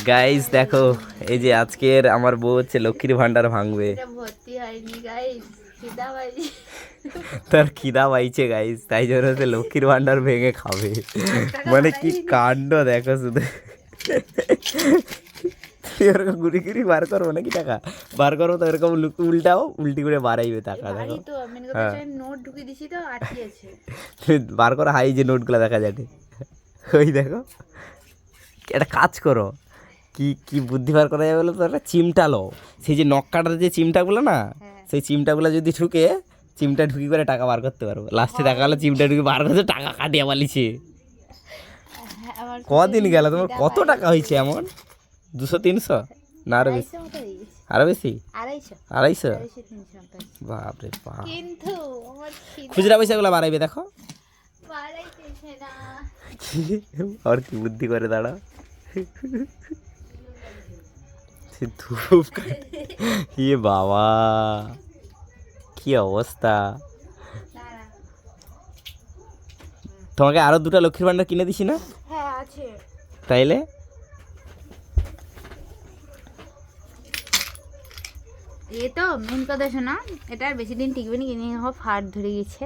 Guys দেখো, এই যে আজকের আমার বউ হচ্ছে লক্ষ্মীর ভান্ডার ভাঙবে। ভর্তি হয়নি গাইস, খিদা পাইছে। তার খিদা পাইছে গাইস, তাই জন্য হচ্ছে লক্ষ্মীর ভান্ডার ভেঙে খাবে। মানে কি কাণ্ড দেখো শুধু। এরকম ঘুরি ঘুরি বার করবো নাকি টাকা বার করবো, তো এরকম উল্টাও উল্টি করে বাড়াইবে টাকা। দেখো তো আমি হ্যাঁ, নোট ঢুকে দিছি তো আটকিয়েছে। বার করে হাই যে নোটগুলো দেখা যাবে। ওই দেখো, একটা কাজ করো, কি কি বুদ্ধি বার করা যাবে বলো তো, একটা চিমটা লো, সেই যে নখ কাটার যে চিমটাগুলো না, সেই চিমটাগুলো যদি ঢুকে চিমটা ঢুকি করে টাকা বার করতে পারবো। লাস্টে দেখা গেলো চিমটা ঢুকি বার করতে টাকা কাটিয়ে পালিছে। কদিন গেল তোমার কত টাকা হয়েছে এমন? 200-300 না আরো বেশি? আরো বেশি? 250? বাপরে বাপ। কিন্তু খুচরা পয়সাগুলো বাড়াইবে দেখো। বাড়াইতেছে না। আর কি বুদ্ধি করে দাঁড়া। ধূপ ইয়ে বাবা, কি অবস্থা। তোমাকে আরো 2টা লক্ষ্মীর ভান্ডার কিনে দিছি না? হ্যাঁ আছে। তাইলে এ তো মেন কথা শোনা, এটা আর বেশি দিন টিকবে না, কিনে হওয়া ফাট ধরে গেছে।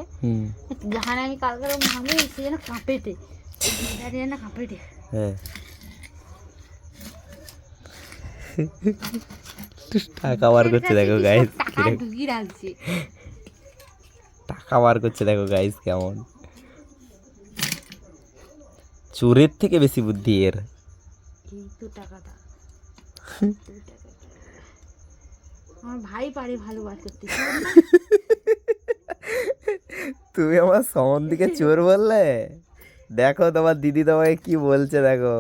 গাহানে আমি কালকে ভাঙে এসে যেন কাঁপেটে যেন কাঁপেটে। হ্যাঁ, টাকা বার করছে দেখো গাইস, ঢুকি রাখছে টাকা বার করছে দেখো গাইস কেমন। চোরের থেকে বেশি বুদ্ধি এর। এই তো টাকাটা আমার ভাই পারে ভালো বার করতে। তুমি আমার সম্বন্ধীকে চোর বললে? দেখো তোমার দিদি তোমাকে কি বলছে দেখো।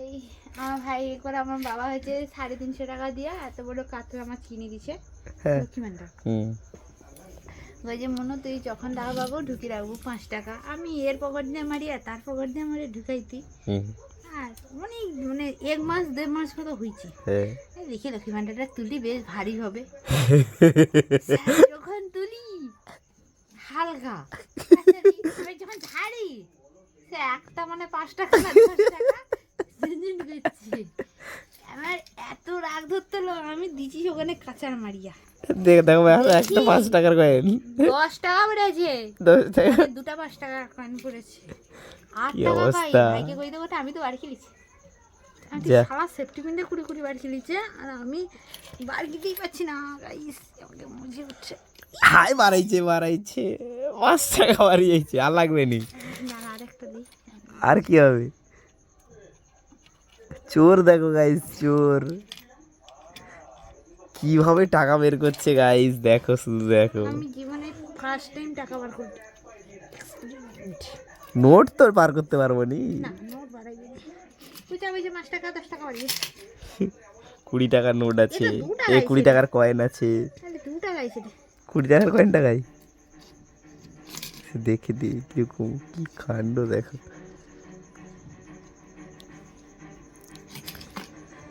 এই আমার ভাই করে আমার বাবা হয়েছে 350 টাকা দিয়ে এত বড় কাতলা মাছ কিনে দিছে লক্ষ্মী ভান্ডার। ওই যে মনে তুই যখন টাকা পাবো ঢুকি রাখবো 5 টাকা, আমি এর পকেট দিয়ে মারি আর তার পকেট দিয়ে মারি ঢুকাইতি। আর অনেক মানে 1 মাস 1.5 মাস মতো হয়েছে। দেখি লক্ষ্মী ভান্ডারটা তুলি বেশ ভারী হবে। যখন তুলি হালকা, আমি যখন ঝাড়ি সে একটা মানে 5 টাকা না 10 টাকা ঢুকাচ্ছে। আমার এত রাগ ধরতেলো, আমি দিচ্ছি ওখানে কাঁচার মারিয়া। দেখো দেখো একটা 5 টাকার কয়েন 10 টাকা পড়েছে, 10 টাকা, 2টা 5 টাকার কয়েন পড়েছে। 8 কি টাকা পাই অবস্থা। ভাইকে কই দেবো, আমি তো বাড়ি খেলেছি। আমি যা। সারা সেফটি পিন দিয়ে কুড়ি কুড়ি বাড়ি খেলেছে আর আমি বাড়ি খেতেই পাচ্ছি না গাইস, আমাকে মজে উঠছে। হাই বাড়াইছে বাড়াইছে, 5 টাকা বাড়িয়েছে, আর লাগবে নি। দাঁড়া আরেকটা দিই। আর কি হবে? চোর দেখো গাইস, চোর কিভাবে টাকা বের করছে গাইস, দেখো শুধু দেখো। আমি জীবনে ফার্স্ট টাইম টাকা বার করতে। নোট তো পার করতে পারবো নি। না নোট বাড়াইবে না, তুই চাবি যে 5 টাকা 10 টাকা বাড়িয়ে 20 টাকার নোট আছে, এটা 2 টাকা এই 20 টাকার কয়েন আছে। তাহলে 2 টাকা এসে 20 টাকার কয়েন টাকাই দেখে দি কিরকম, কি কাণ্ড দেখো।